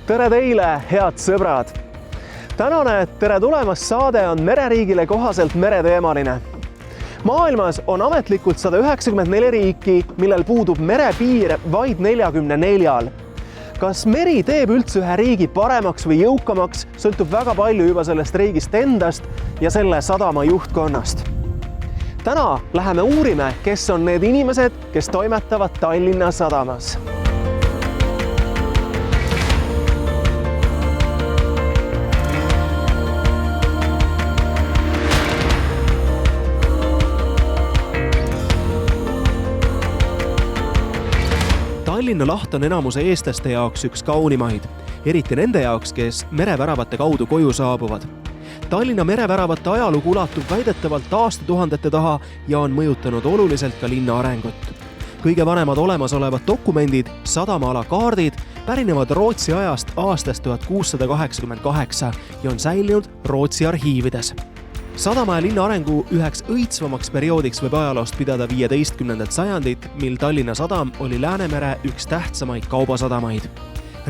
Tere teile, head sõbrad! Tänane Tere tulemast saade on mereriigile kohaselt mereteemaline. Maailmas on ametlikult 194 riiki, millel puudub merepiir vaid 44. Kas meri teeb üldse ühe riigi paremaks või jõukamaks, sõltub väga palju juba sellest riigist endast ja selle sadama juhtkonnast. Täna läheme uurime, kes on need inimesed, kes toimetavad Tallinna sadamas. Tallinna laht on enamuse eestlaste jaoks üks kaunimaid, eriti nende jaoks, kes mereväravate kaudu koju saabuvad. Tallinna mereväravate ajalugu ulatub väidetavalt aastatuhandete taha ja on mõjutanud oluliselt ka linna arengut. Kõige vanemad olemasolevad dokumendid, sadamaala kaardid, pärinevad Rootsi ajast aastast 1688 ja on säilinud Rootsi arhiivides. Sadama ja linna arengu üheks õitsvamaks perioodiks võib ajaloost pidada 15. sajandit, mil Tallinna sadam oli Läänemere üks tähtsamaid kaubasadamaid.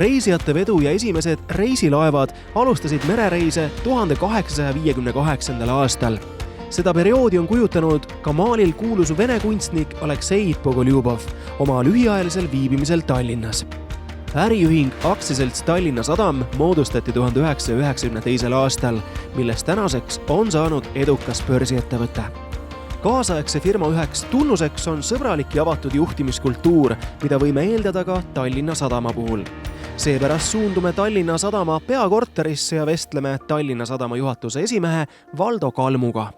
Reisijate vedu ja esimesed reisilaevad alustasid merereise 1858. aastal. Seda perioodi on kujutanud ka maalil kuulus vene kunstnik Aleksei Pogoljubov oma lühiajalisel viibimisel Tallinnas. Äriühing aktsiaselts Tallinna Sadam moodustati 1992. aastal, millest tänaseks on saanud edukas börsiettevõte. Kaasaegse firma üheks tunnuseks on sõbralik ja avatud juhtimiskultuur, mida võime eeldada ka Tallinna Sadama puhul. Seepärast suundume Tallinna Sadama peakorterisse ja vestleme Tallinna Sadama juhatuse esimehe Valdo Kalmuga.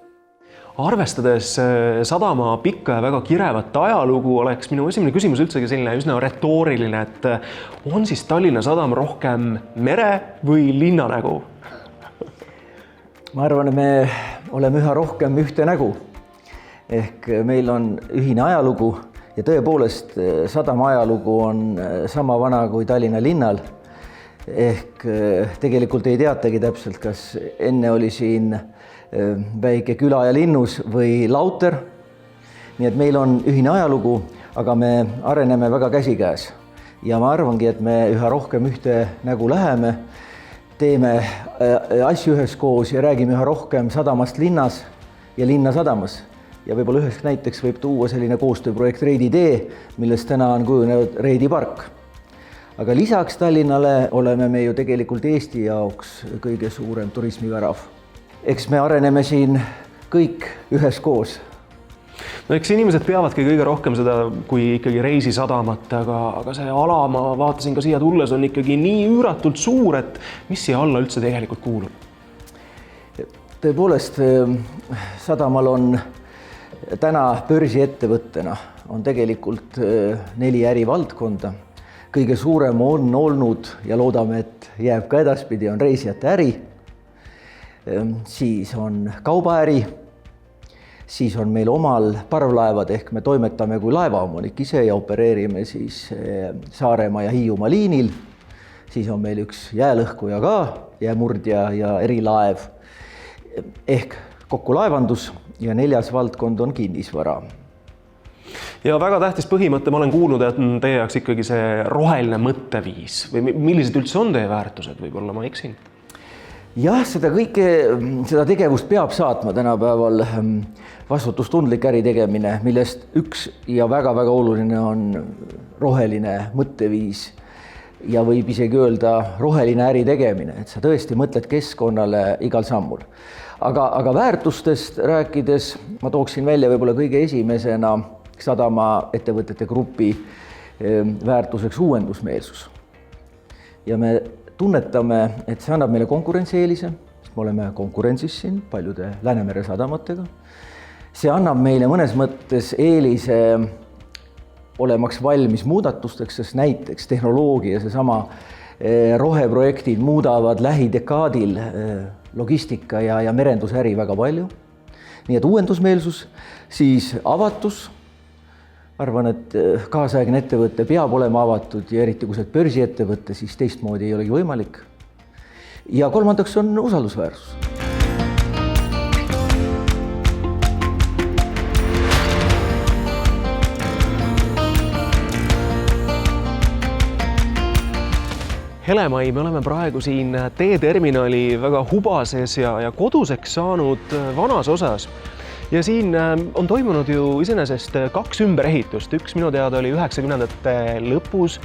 Arvestades sadama pikka ja väga kirevat ajalugu, oleks minu esimene küsimus üldsegi selline üsna retooriline, et on siis Tallinna Sadam rohkem mere- või linnanägu? Ma arvan, et me oleme üha rohkem ühte nägu. Ehk meil on ühine ajalugu ja tõepoolest sadama ajalugu on sama vana kui Tallinna linnal. Ehk tegelikult ei teatagi täpselt, kas enne oli siin väike küla ja linnus või lauter. Nii et meil on ühine ajalugu, aga me areneme väga käsikäes. Ja ma arvangi, et me üha rohkem ühte nägu läheme, teeme asju üheskoos ja räägime üha rohkem sadamast linnas ja linna sadamas. Ja võib-olla üheks näiteks võib tuua selline koostööprojekt Reidi tee, millest täna on kujunenud Reidi park. Aga lisaks Tallinnale oleme me ju tegelikult Eesti jaoks kõige suurem turismivärav. Eks me areneme siin kõik üheskoos. No eks inimesed peavadki kõige rohkem seda kui ikkagi reisisadamat, aga see ala, ma vaatasin ka siia tulles, on ikkagi nii üüratult suur, et mis siia alla üldse tegelikult kuulub? Tõepoolest, sadamal on täna börsiettevõttena on tegelikult 4 ärivaldkonda. Kõige suurem on olnud ja loodame, et jääb ka edaspidi, on reisijate äri. Siis on kaubaäri, siis on meil omal parvlaevad, ehk me toimetame kui laevaomanik ise ja opereerime siis Saaremaa ja Hiiumaa liinil. Siis on meil üks jäälõhkuja ka, jäämurdja ja erilaev, ehk kokku laevandus ja 4. valdkond on kinnisvara. Ja väga tähtis põhimõte, ma olen kuulnud, et teie jaoks ikkagi see roheline mõtteviis või millised üldse on teie väärtused, võib-olla ma eksin? Jah, seda tegevust peab saatma tänapäeval vastutustundlik äri tegemine, millest üks ja väga-väga oluline on roheline mõtteviis ja võib isegi öelda roheline äri tegemine, et sa tõesti mõtled keskkonnale igal sammul. Aga väärtustest rääkides ma tooksin välja võib-olla kõige esimesena sadama ettevõtete grupi väärtuseks uuendusmeelsus. Ja me tunnetame, et see annab meile konkurentsieelise, sest me oleme konkurentsis siin paljude Läänemere sadamatega. See annab meile mõnes mõttes eelise olemaks valmis muudatusteks, sest näiteks tehnoloogia, seesama roheprojektid muudavad lähidekaadil logistika ja merendusäri väga palju. Nii et uuendusmeelsus, siis avatus. Arvan, et kaasaegne ettevõte peab olema avatud ja eriti kui see börsiettevõte, siis teistmoodi ei olegi võimalik. Ja kolmandaks on usaldusväärsus. Helemai, me oleme praegu siin teeterminali väga hubases ja koduseks saanud vanas osas. Ja siin on toimunud ju iseenesest 2 ümberehitust. Üks minu teada oli 90ndate lõpus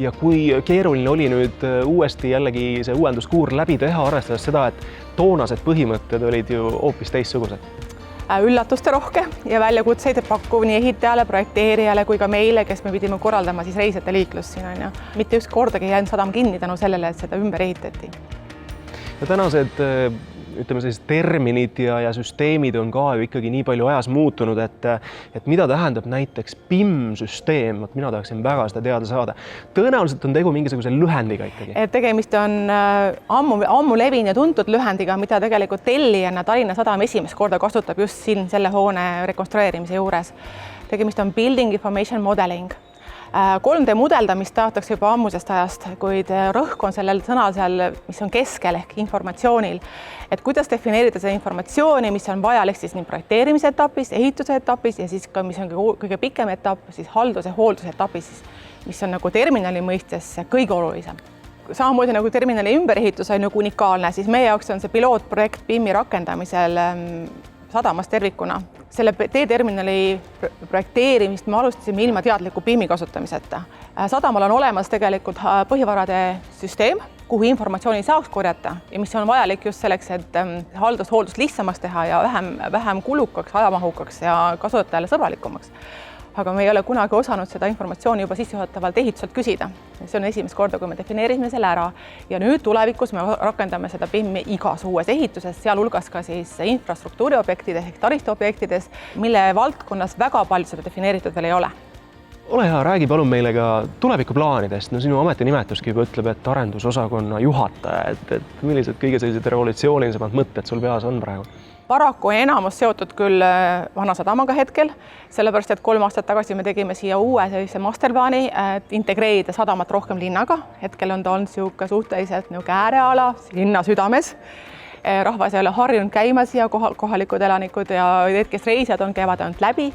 ja kui keeruline oli nüüd uuesti jällegi see uuenduskuur läbi teha, arvestades seda, et toonased põhimõtted olid ju hoopis teistsugused. Üllatuste rohke ja väljakutseid pakkuv nii ehitajale, projekteerijale kui ka meile, kes me pidime korraldama siis reisijate liiklust siin on. Mitte üks kordagi jäänud sadam kinni tänu sellele, et seda ümber ehitati. Ja tänased ütleme sellised terminid ja süsteemid on ka ju ikkagi nii palju ajas muutunud, et mida tähendab näiteks PIM-süsteem, mina tahaksin väga seda teada saada. Tõenäoliselt on tegu mingisuguse lühendiga ikkagi. Tegemist on ammu levin ja tuntud lühendiga, mida tegelikult tellijana Tallinna Sadam esimest korda kasutab just siin selle hoone rekonstrueerimise juures. Tegemist on Building Information Modeling. 3D mudeldamist tahetakse juba ammusest ajast, kuid rõhk on sellel sõnal seal, mis on keskel ehk informatsioonil. Et kuidas defineerida seda informatsiooni, mis on vajalik siis nii projekteerimise etapis, ehituse etapis ja siis ka, mis on kõige pikem etapp, siis haldus- ja hoolduse etapis, mis on nagu terminali mõistes kõige olulisem. Samamoodi nagu terminali ümberehitus on nagu unikaalne, siis meie jaoks on see pilootprojekt BIM-i rakendamisel sadamas tervikuna. Selle teeterminali projekteerimist me alustasime ilma teadliku BIM-i kasutamiseta. Sadamal on olemas tegelikult põhivarade süsteem, kuhu informatsiooni saaks korjata ja mis on vajalik just selleks, et haldus-hooldust lihtsamaks teha ja vähem kulukaks, ajamahukaks ja kasutajale sõbralikumaks. Aga me ei ole kunagi osanud seda informatsiooni juba sissejuhatavalt ehituselt küsida. See on esimest korda, kui me defineerisime selle ära ja nüüd tulevikus me rakendame seda BIM-i igas uues ehituses, sealhulgas ka siis infrastruktuuriobjektides ehk taristuobjektides, mille valdkonnas väga palju seda defineeritud veel ei ole. Ole hea, räägi palun meile ka tulevikuplaanidest. No sinu ametinimetuski juba ütleb, et arendusosakonna juhataja, et millised kõige sellised revolutsioonilisemad mõtted sul peas on praegu? Paraku on enamus seotud küll Vanasadamaga hetkel, sellepärast, et 3 aastat tagasi me tegime siia uue sellise masterplaani, et integreerida sadamat rohkem linnaga. Hetkel on ta olnud suhteliselt ääreala linna südames. Rahvas ei ole harjunud käima siia kohalikud elanikud ja need, kes reisijad on, käivad ainult läbi.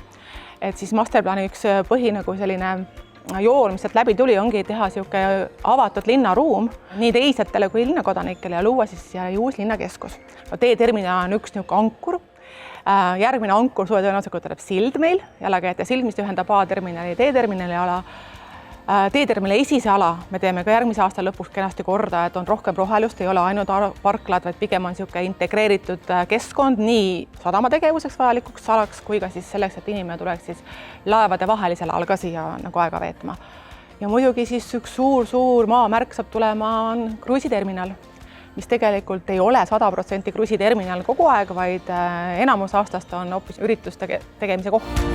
Et siis masterplaani üks põhi nagu selline joon, mis sealt läbi tuli, ongi teha sihuke avatud linnaruum nii teisatele kui linnakodanikele ja luua siis uus linnakeskus. Teeterminal on üks ankur. Järgmine ankur suve tõenäoliselt tuleb sild meil, jalakäijate sild, mis ühendab A-terminali ja D-terminali ala. Teeterminali esise ala me teeme ka järgmise aasta lõpuks kenasti korda, et on rohkem rohelust, ei ole ainult parklad, vaid pigem on sihuke integreeritud keskkond nii sadama tegevuseks vajalikuks alaks kui ka siis selleks, et inimene tuleks siis laevade vahelisel alal ka siia nagu aega veetma. Ja muidugi siis üks suur maamärk saab tulema on kruiisiterminal, mis tegelikult ei ole 100% kruiisiterminal kogu aeg, vaid enamus aastast on hoopis ürituste tegemise koht.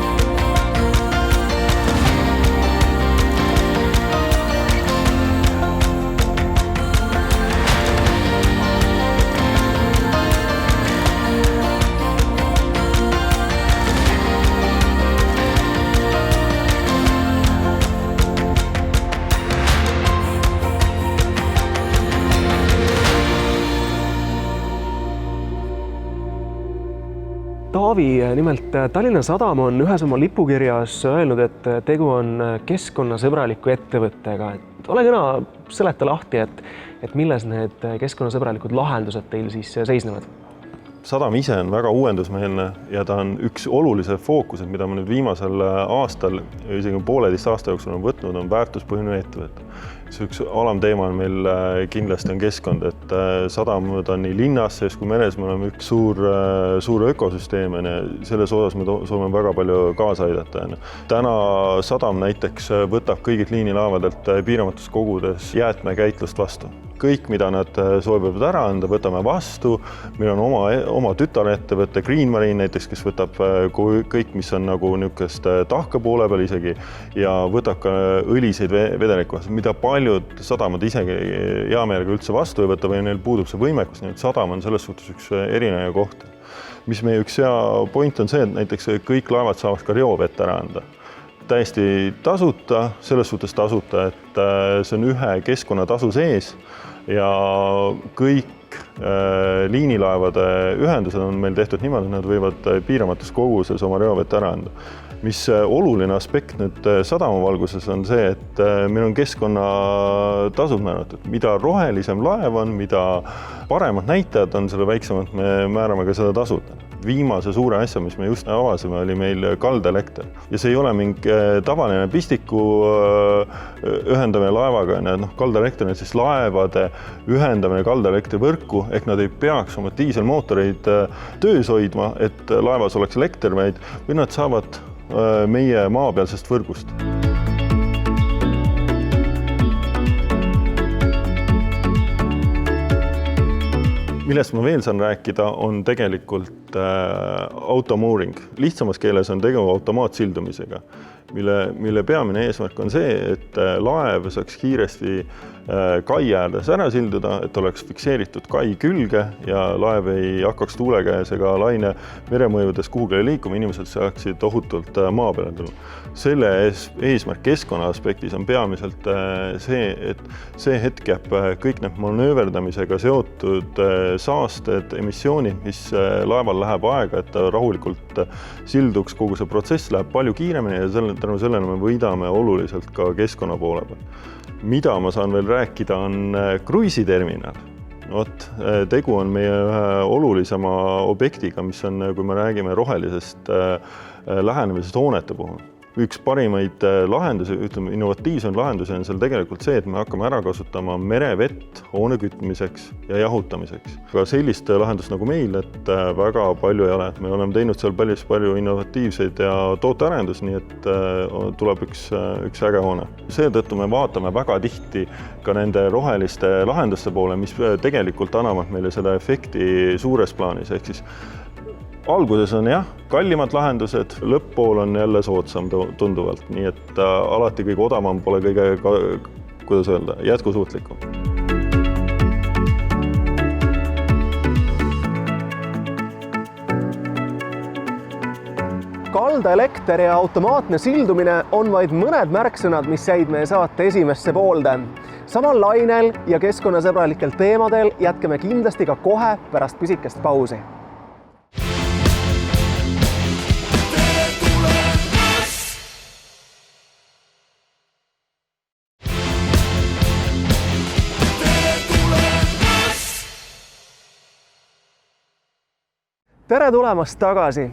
Taavi, nimelt Tallinna Sadam on ühes oma lipukirjas öelnud, et tegu on keskkonnasõbraliku ettevõttega. Ole kena, seleta lahti, et milles need keskkonnasõbralikud lahendused teil siis seisnevad? Sadam ise on väga uuendusmeelne ja ta on üks olulise fookused, mida ma nüüd viimasel aastal, isegi 1,5 aasta jooksul on võtnud, on väärtuspõhine ettevõte. See üks alamteema on meil kindlasti on keskkond, et sadamad on nii linnas sees kui meres, me oleme üks suur ökosüsteem ja selles osas me soovime väga palju kaasa aidata. Täna sadam näiteks võtab kõigilt liinilaevadelt piiramatus kogudes jäätmekäitlust vastu. Kõik, mida nad soovivad ära anda, võtame vastu. Meil on oma tütarettevõte Green Marine näiteks, kes võtab kõik, mis on nagu niisugust tahka poole peal isegi ja võtab ka õliseid vedelikke vastu, mida paljud sadamad isegi hea meelega üldse vastu ei võta või neil puudub see võimekus, nii et sadam on selles suhtes üks erinev koht. Mis meie üks hea point on see, et näiteks kõik laevad saavad ka reovett ära anda. Täiesti tasuta, selles suhtes tasuta, et see on ühe keskkonnatasu sees ja kõik liinilaevade ühendused on meil tehtud niimoodi, et nad võivad piiramatus koguses oma reovett ära anda. mis oluline aspekt nüüd sadama valguses on see, et meil on keskkonnatasud määratud. Mida rohelisem laev on, mida paremad näitajad on, selle väiksemalt me määrame ka seda tasud. Viimase suure asja, mis me just avasime, oli meil kaldaelekter. Ja see ei ole mingi tavaline pistiku ühendamine laevaga. Kaldaelekter on siis laevade ühendamine kaldaelektri võrku, ehk nad ei peaks oma diiselmootoreid töös hoidma, et laevas oleks elekter, või nad saavad meie maapealsest võrgust. Millest ma veel saan rääkida, on tegelikult automooring. Lihtsamas keeles on tegu automaatsildumisega, mille peamine eesmärk on see, et laev saaks kiiresti kai äärdes ära silduda, et oleks fikseeritud kai külge ja laev ei hakkaks tuule käes ega laine meremõjudes kuhugile liikuma, inimesed saaksid ohutult maa peale tulla. Selle eesmärk keskkonna aspektis on peamiselt see, et see hetk jääb kõik need manööverdamisega seotud saasted, emissioonid, mis laeval läheb aega, et ta rahulikult silduks, kogu see protsess läheb palju kiiremini ja tänu sellele me võidame oluliselt ka keskkonna poole peal. Mida ma saan veel rääkida, on kruiisiterminal. Tegu on meie ühe olulisema objektiga, mis on, kui me räägime rohelisest lähenemisest hoonete puhul. Üks parimaid lahendusi, ütleme innovatiivsem lahendusi on seal tegelikult see, et me hakkame ära kasutama merevett hoone kütmiseks ja jahutamiseks. Aga sellist lahendust nagu meil, et väga palju ei ole. Me oleme teinud seal palju innovatiivseid ja tootearendus, nii et tuleb üks äge hoone. Seetõttu me vaatame väga tihti ka nende roheliste lahenduste poole, mis tegelikult annavad meile seda efekti suures plaanis, ehk siis alguses on kallimad lahendused, lõpppool on jälle soodsam tunduvalt, nii et alati kõige odavam pole kõige, kuidas öelda, jätkusuutlikum. Kaldaelekter ja automaatne sildumine on vaid mõned märksõnad, mis jäid meie saate esimesse poolde. Samal lainel ja keskkonnasõbralikel teemadel jätkame kindlasti ka kohe pärast pisikest pausi. Tere tulemast tagasi!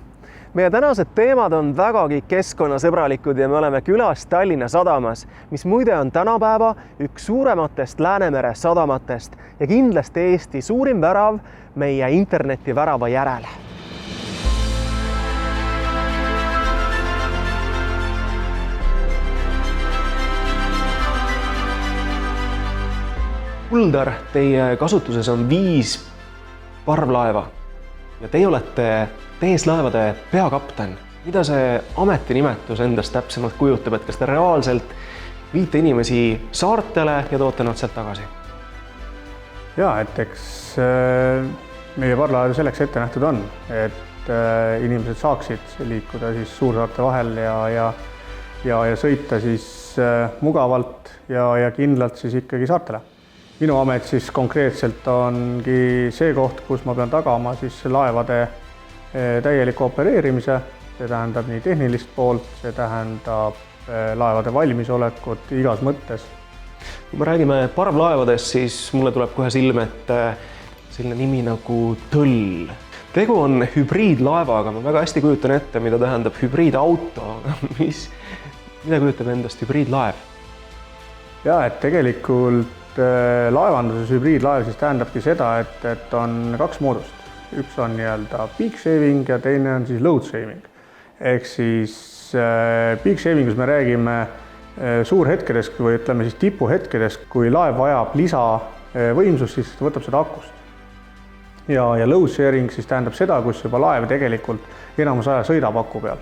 Meie tänased teemad on vägagi keskkonnasõbralikud ja me oleme külas Tallinna sadamas, mis muide on tänapäeva üks suurematest Läänemere sadamatest ja kindlasti Eesti suurim värav meie internetivärava järele. Kuldar, teie kasutuses on 5 parvlaeva. Ja teie olete teeslaevade peakapten. Mida see ametinimetus endast täpsemalt kujutab, et kas te reaalselt viite inimesi saartele ja toote nad sealt tagasi? Et eks meie parvlaevad selleks ette nähtud on, et inimesed saaksid liikuda siis suursaarte vahel ja sõita siis mugavalt ja kindlalt siis ikkagi saartele. Minu amet siis konkreetselt ongi see koht, kus ma pean tagama siis laevade täieliku opereerimise. See tähendab nii tehnilist poolt, see tähendab laevade valmisolekut igas mõttes. Kui me räägime parvlaevadest, siis mulle tuleb kohe silme, et selline nimi nagu Tõll. Tegu on hübriidlaevaga, ma väga hästi kujutan ette, mida tähendab hübriidauto. Mida kujutab endast hübriidlaev? Et tegelikult laevanduses hübriidlaev siis tähendabki seda, et on 2 moodust. Üks on nii-öelda peak shaving ja teine on siis load shaving. Ehk siis peak shavingus me räägime suurhetkedest või ütleme siis tipuhetkedest, kui laev vajab lisavõimsust, siis võtab seda akust. Ja load sharing siis tähendab seda, kus juba laev tegelikult enamus aja sõidab aku peal.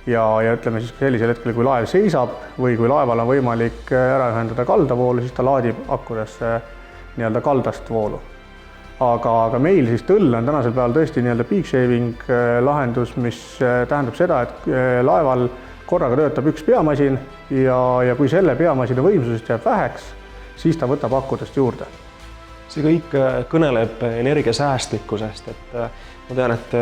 Ja ütleme siis sellisel hetkel, kui laev seisab või kui laeval on võimalik ära ühendada kaldavoolu, siis ta laadib akkudesse nii-öelda kaldast voolu. Aga meil siis Tõll on tänasel päeval tõesti nii-öelda peak shaving lahendus, mis tähendab seda, et laeval korraga töötab üks peamasin ja kui selle peamasina võimsusest jääb väheks, siis ta võtab akkudest juurde. See kõik kõneleb energiasäästlikkusest, et ma tean, et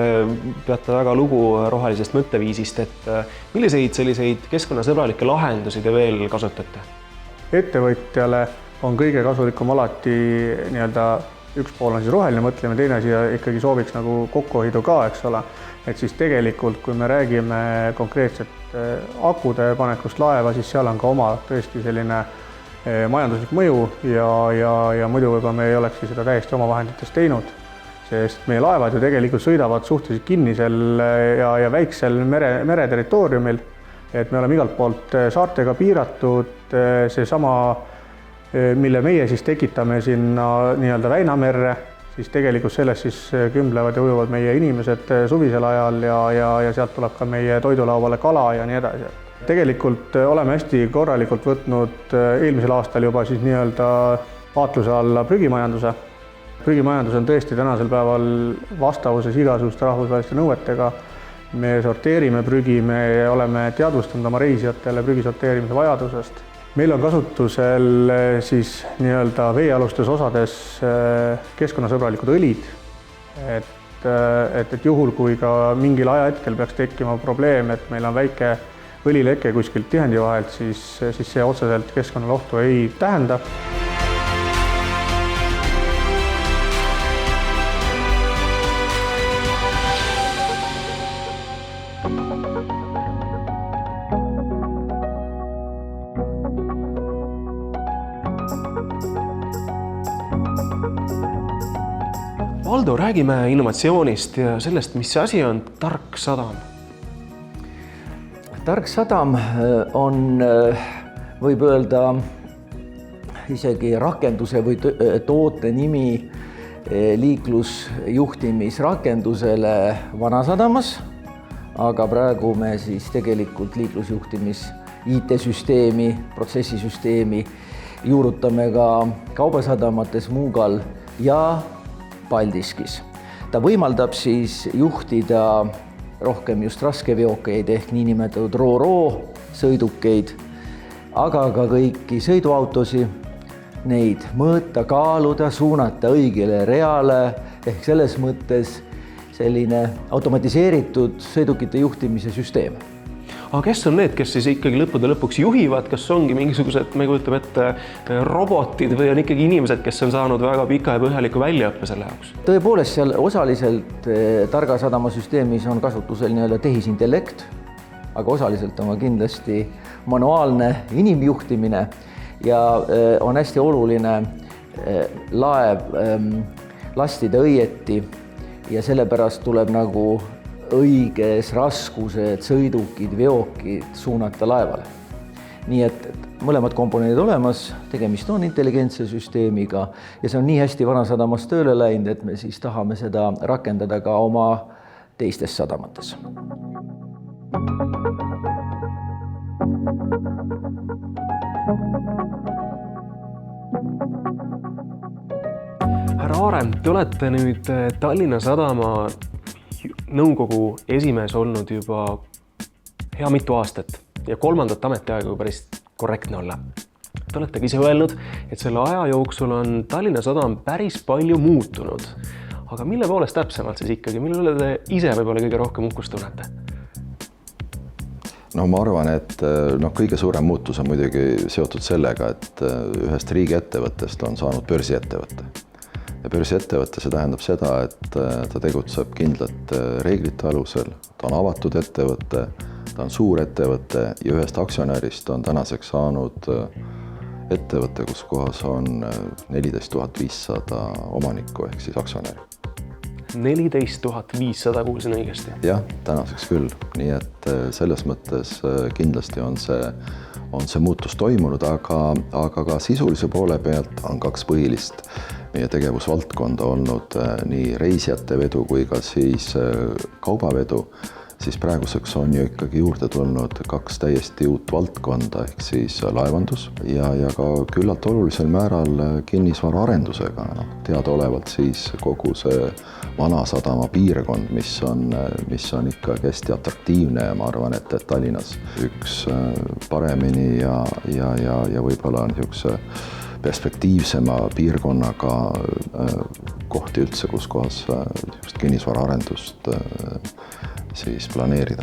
peate väga lugu rohelisest mõtteviisist, et milliseid selliseid keskkonnasõbralikke lahendusi te veel kasutate? Ettevõtjale on kõige kasulikum alati nii-öelda üks pool on siis roheline mõtlemine, teine asi ikkagi sooviks nagu kokkuhoidu ka, eks ole. Et siis tegelikult, kui me räägime konkreetselt akude panekust laeva, siis seal on ka oma tõesti selline majanduslik mõju ja muidu võib-olla me ei olekski seda täiesti oma vahenditest teinud, sest meie laevad ju tegelikult sõidavad suhteliselt kinnisel ja väiksel mere territooriumil, et me oleme igalt poolt saartega piiratud, seesama, mille meie siis tekitame sinna nii-öelda Väinamerre, siis tegelikult sellest siis kümblevad ja ujuvad meie inimesed suvisel ajal ja sealt tuleb ka meie toidulauale kala ja nii edasi. Tegelikult oleme hästi korralikult võtnud eelmisel aastal juba siis nii-öelda vaatluse alla prügimajanduse. Prügimajandus on tõesti tänasel päeval vastavuses igasuguste rahvusvaheliste nõuetega. Me sorteerime prügi, me oleme teadvustanud oma reisijatele prügi sorteerimise vajadusest. Meil on kasutusel siis nii-öelda veealustes osades keskkonnasõbralikud õlid, et juhul, kui ka mingil ajahetkel peaks tekkima probleem, et meil on väike õlileke kuskilt tihendi vahelt, siis see otseselt keskkonnalohtu ei tähenda. Valdo, räägime innovatsioonist ja sellest, mis asi on tark sadam. Tark sadam on, võib öelda, isegi rakenduse või toote nimi liiklusjuhtimisrakendusele Vanasadamas, aga praegu me siis tegelikult liiklusjuhtimis IT-süsteemi, protsessisüsteemi juurutame ka kaubasadamates Muugal ja Paldiskis. Ta võimaldab siis juhtida rohkem just raskeveokeid ehk niinimetatud RoRo sõidukeid, aga ka kõiki sõiduautosid, neid mõõta, kaaluda, suunata õigele reale ehk selles mõttes selline automatiseeritud sõidukite juhtimise süsteem. Aga kes on need, kes siis ikkagi lõppude lõpuks juhivad, kas ongi mingisugused, me kujutame ette, robotid või on ikkagi inimesed, kes on saanud väga pika ja põhjaliku väljaõppe selle jaoks? Tõepoolest, seal osaliselt targa sadama süsteemis on kasutusel nii-öelda tehisintellekt, aga osaliselt on kindlasti manuaalne inimjuhtimine ja on hästi oluline laev lastida õieti ja sellepärast tuleb nagu õiges raskused, sõidukid, veokid suunata laevale. Nii et mõlemad komponendid olemas, tegemist on intelligentse süsteemiga ja see on nii hästi Vanasadamas tööle läinud, et me siis tahame seda rakendada ka oma teistes sadamates. Härra Aarem, te olete nüüd Tallinna Sadama nõukogu esimees olnud juba hea mitu aastat ja 3. ametiaega päris korrektne olla. Te oletegi ise öelnud, et selle aja jooksul on Tallinna Sadam päris palju muutunud. Aga mille poolest täpsemalt siis ikkagi? Mille üle te ise võib-olla kõige rohkem uhkust tunnete? No ma arvan, et kõige suurem muutus on muidugi seotud sellega, et ühest riigiettevõttest on saanud börsiettevõtte. Ja börsiettevõtte see tähendab seda, et ta tegutseb kindlate reeglite alusel, ta on avatud ettevõtte, ta on suur ettevõtte ja ühest aktsionärist on tänaseks saanud ettevõtte, kus kohas on 14 500 omanikku ehk siis aktsionäri. 14 500, kuulsin õigesti? Jah, tänaseks küll. Nii et selles mõttes kindlasti on see muutus toimunud, aga ka sisulise poole pealt on 2 põhilist meie tegevusvaldkonda olnud nii reisijate vedu kui ka siis kaubavedu, siis praeguseks on ju ikkagi juurde tulnud 2 täiesti uut valdkonda ehk siis laevandus ja ka küllalt olulisel määral kinnisvara arendusega. Teadaolevalt siis kogu see Vanasadama piirkond, mis on ikka hästi atraktiivne ja ma arvan, et Tallinnas üks paremini ja võib-olla on niisuguse perspektiivsema piirkonnaga kohti üldse, kus kohas kinnisvaraarendust siis planeerida.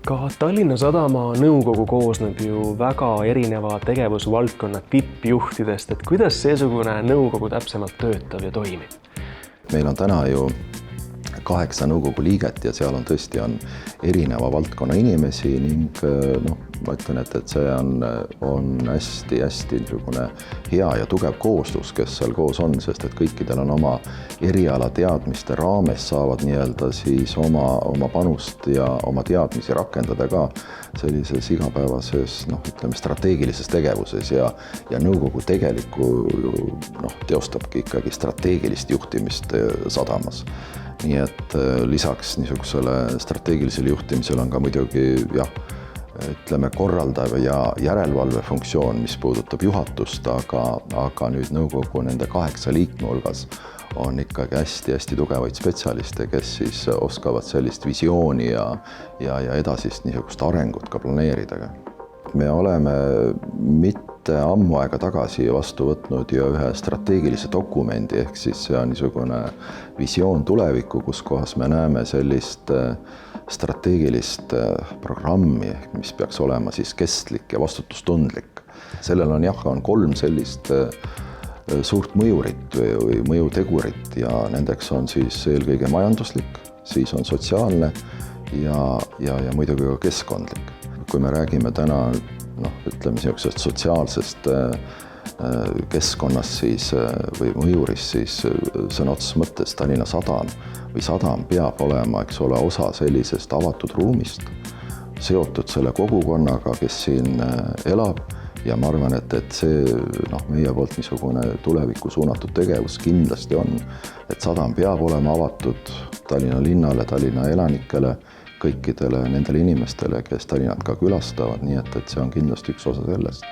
Ka Tallinna Sadama nõukogu koosneb ju väga erineva tegevusvaldkonna tippjuhtidest, et kuidas seesugune nõukogu täpsemalt töötab ja toimib? Meil on täna ju 8 nõukogu liiget ja seal on tõesti erineva valdkonna inimesi ning ma ütlen, et see on hästi niisugune hea ja tugev kooslus, kes seal koos on, sest et kõikidel on oma eriala teadmiste raames saavad nii-öelda siis oma panust ja oma teadmisi rakendada ka sellises igapäevases, ütleme, strateegilises tegevuses ja nõukogu teostabki ikkagi strateegilist juhtimist sadamas. Nii et lisaks niisugusele strateegilisele juhtimisele on ka muidugi ütleme korraldav ja järelevalve funktsioon, mis puudutab juhatust, aga nüüd nõukogu nende 8 liikme hulgas on ikkagi hästi tugevaid spetsialiste, kes siis oskavad sellist visiooni ja edasist niisugust arengut ka planeerida. Me oleme mitte ammu aega tagasi vastu võtnud ju ühe strateegilise dokumendi, ehk siis see on niisugune visioon tulevikku, kus kohas me näeme sellist strateegilist programmi, mis peaks olema siis kestlik ja vastutustundlik. Sellel on 3 sellist suurt mõjurit või mõjutegurit ja nendeks on siis eelkõige majanduslik, siis on sotsiaalne ja muidugi ka keskkondlik. Kui me räägime täna, ütleme niisugusest sotsiaalsest keskkonnast siis, või mõjurist, siis sõna otseses mõttes Tallinna Sadam peab olema, eks ole, osa sellisest avatud ruumist, seotud selle kogukonnaga, kes siin elab ja ma arvan, et see meie poolt niisugune tulevikku suunatud tegevus kindlasti on, et sadam peab olema avatud Tallinna linnale, Tallinna elanikele, kõikidele nendele inimestele, kes Tallinnat ka külastavad, nii et see on kindlasti üks osa sellest.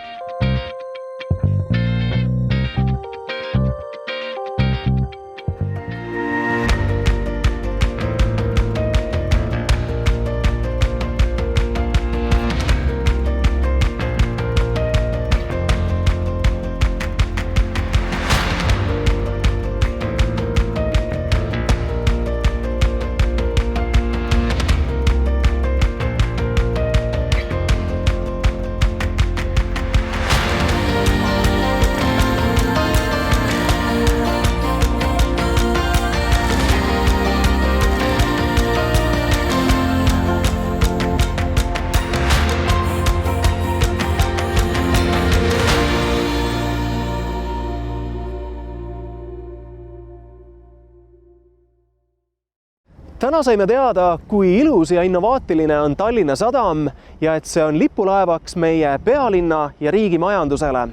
Täna saime teada, kui ilus ja innovaatiline on Tallinna Sadam ja et see on lipulaevaks meie pealinna ja riigi majandusele.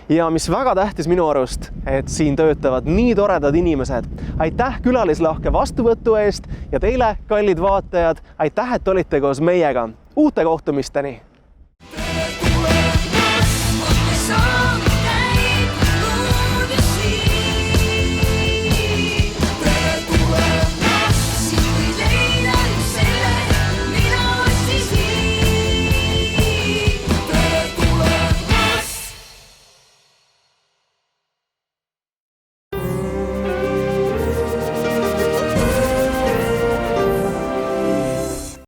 Ja mis väga tähtis minu arust, et siin töötavad nii toredad inimesed. Aitäh külalislahke vastuvõtu eest ja teile, kallid vaatajad, aitäh, et olite koos meiega. Uute kohtumisteni!